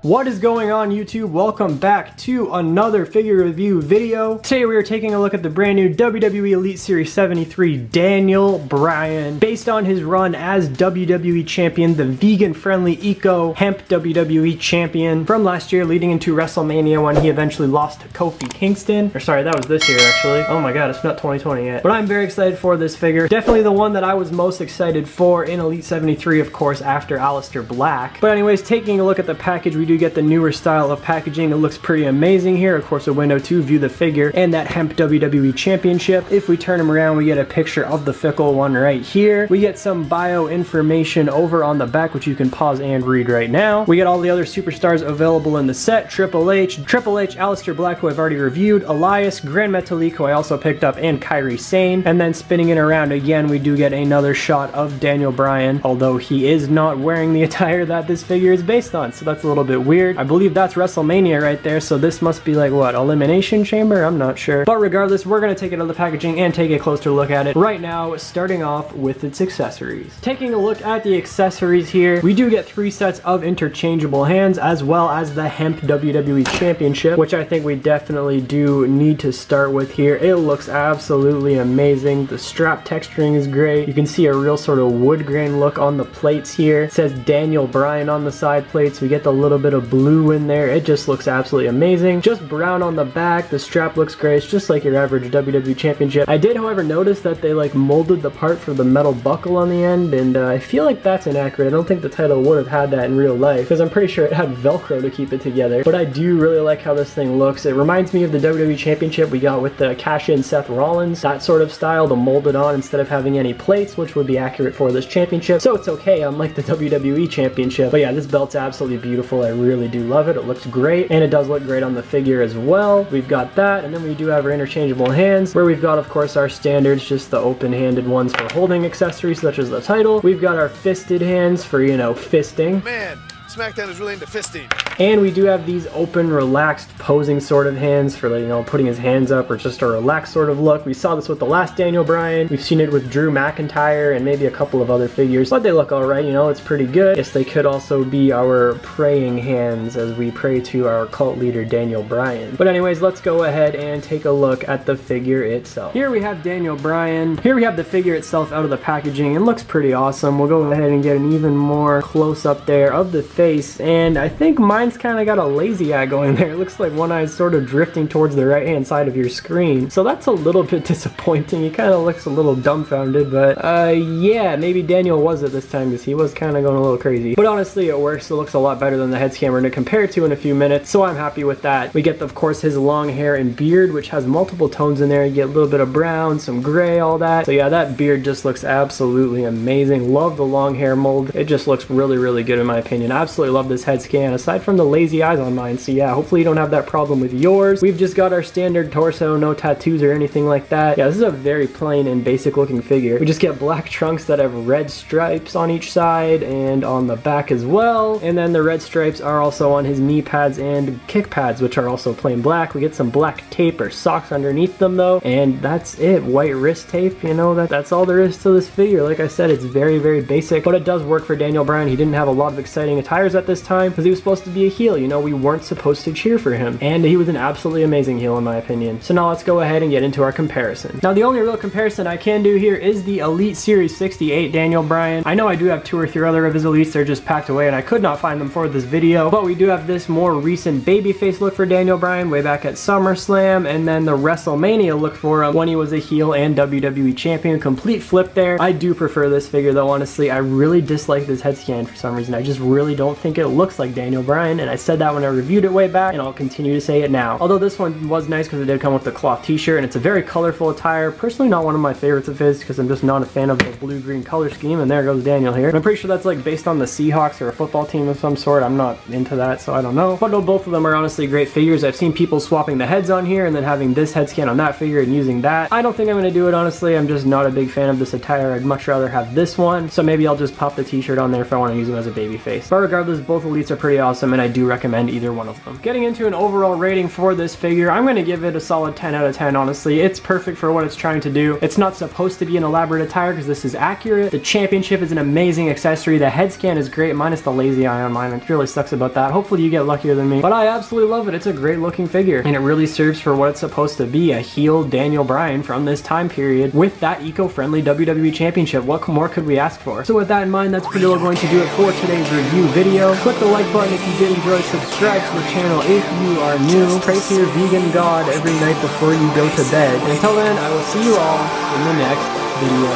What is going on, YouTube? Welcome back to another figure review video. Today we are taking a look at the brand new WWE Elite Series 73 Daniel Bryan. Based on his run as WWE Champion, the vegan-friendly eco-hemp WWE Champion from last year leading into WrestleMania when he eventually lost to Kofi Kingston. Or sorry, that was this year actually. Oh my god, it's not 2020 yet. But I'm very excited for this figure. Definitely the one that I was most excited for in Elite 73, of course, after Aleister Black. But anyways, taking a look at the package, we do get the newer style of packaging. It looks pretty amazing here. Of course, a window to view the figure and that hemp WWE Championship. If we turn him around, we get a picture of the fickle one right here. We get some bio information over on the back, which you can pause and read right now. We get all the other superstars available in the set. Triple H, Aleister Black, who I've already reviewed, Elias, Grand Metalik, who I also picked up, and Kairi Sane. And then spinning it around again, we do get another shot of Daniel Bryan, although he is not wearing the attire that this figure is based on, so that's a little bit weird. I believe that's WrestleMania right there, so this must be like, what, Elimination Chamber? I'm not sure. But regardless, we're going to take it out of the packaging and take a closer look at it right now, starting off with its accessories. Taking a look at the accessories here, we do get 3 sets of interchangeable hands, as well as the hemp WWE Championship, which I think we definitely do need to start with here. It looks absolutely amazing. The strap texturing is great. You can see a real sort of wood grain look on the plates here. It says Daniel Bryan on the side plates. We get the little bit of blue in there. It just looks absolutely amazing. Just brown on the back. The strap looks great. It's just like your average WWE Championship. I did, however, notice that they like molded the part for the metal buckle on the end, and I feel like that's inaccurate. I don't think the title would have had that in real life, because I'm pretty sure it had Velcro to keep it together. But I do really like how this thing looks. It reminds me of the WWE Championship we got with the cash-in Seth Rollins. That sort of style, to mold it on instead of having any plates, which would be accurate for this championship. So it's okay, unlike the WWE Championship. But yeah, this belt's absolutely beautiful. I really do love it. It looks great, and it does look great on the figure as well. We've got that, and then we do have our interchangeable hands, where we've got, of course, our standards, just the open-handed ones for holding accessories, such as the title. We've got our fisted hands for, you know, fisting. Man, SmackDown is really into fisting. And we do have these open, relaxed, posing sort of hands for, like, you know, putting his hands up or just a relaxed sort of look. We saw this with the last Daniel Bryan. We've seen it with Drew McIntyre and maybe a couple of other figures, but they look alright, you know, it's pretty good. Yes, they could also be our praying hands as we pray to our cult leader, Daniel Bryan. But anyways, let's go ahead and take a look at the figure itself. Here we have Daniel Bryan. Here we have the figure itself out of the packaging. It looks pretty awesome. We'll go ahead and get an even more close-up there of the face, and I think mine's kind of got a lazy eye going there. It looks like one eye's sort of drifting towards the right hand side of your screen, so that's a little bit disappointing. He kind of looks a little dumbfounded, but yeah, maybe Daniel was at this time because he was kind of going a little crazy. But honestly, it works. It looks a lot better than the head scan we're going to compare it to in a few minutes, so I'm happy with that. We get, of course, his long hair and beard, which has multiple tones in there. You get a little bit of brown, some gray, all that. So yeah, that beard just looks absolutely amazing. Love the long hair mold. It just looks really, really good in my opinion. I absolutely love this head scan, aside from the lazy eyes on mine. So yeah, hopefully you don't have that problem with yours. We've just got our standard torso, no tattoos or anything like that. Yeah, this is a very plain and basic looking figure. We just get black trunks that have red stripes on each side and on the back as well. And then the red stripes are also on his knee pads and kick pads, which are also plain black. We get some black tape or socks underneath them though, and that's it. White wrist tape, you know, that's all there is to this figure. Like I said, it's very, very basic, but it does work for Daniel Bryan. He didn't have a lot of exciting attires at this time because he was supposed to be a heel. You know, we weren't supposed to cheer for him, and he was an absolutely amazing heel in my opinion. So now let's go ahead and get into our comparison. Now the only real comparison I can do here is the Elite Series 68 Daniel Bryan. I know I do have 2 or 3 other of his Elites. They're just packed away and I could not find them for this video, but we do have this more recent babyface look for Daniel Bryan way back at SummerSlam, and then the WrestleMania look for him when he was a heel and WWE Champion. Complete flip there. I do prefer this figure though, honestly. I really dislike this head scan for some reason. I just really don't think it looks like Daniel Bryan, and I said that when I reviewed it way back, and I'll continue to say it now. Although this one was nice because it did come with the cloth t-shirt, and it's a very colorful attire. Personally, not one of my favorites of his because I'm just not a fan of the blue-green color scheme, and there goes Daniel here. And I'm pretty sure that's like based on the Seahawks or a football team of some sort. I'm not into that, so I don't know. But no, both of them are honestly great figures. I've seen people swapping the heads on here and then having this head scan on that figure and using that. I don't think I'm going to do it, honestly. I'm just not a big fan of this attire. I'd much rather have this one, so maybe I'll just pop the t-shirt on there if I want to use him as a baby face. But regardless, regardless, both Elites are pretty awesome, and I do recommend either one of them. Getting into an overall rating for this figure, I'm going to give it a solid 10 out of 10, honestly. It's perfect for what it's trying to do. It's not supposed to be an elaborate attire because this is accurate. The championship is an amazing accessory. The head scan is great, minus the lazy eye on mine. It really sucks about that. Hopefully you get luckier than me. But I absolutely love it. It's a great looking figure, and it really serves for what it's supposed to be, a heel Daniel Bryan from this time period with that eco-friendly WWE Championship. What more could we ask for? So with that in mind, that's pretty well going to do it for today's review video. Click the like button if you did enjoy, subscribe to the channel if you are new, pray to your vegan god every night before you go to bed. And until then, I will see you all in the next video.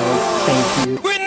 Thank you.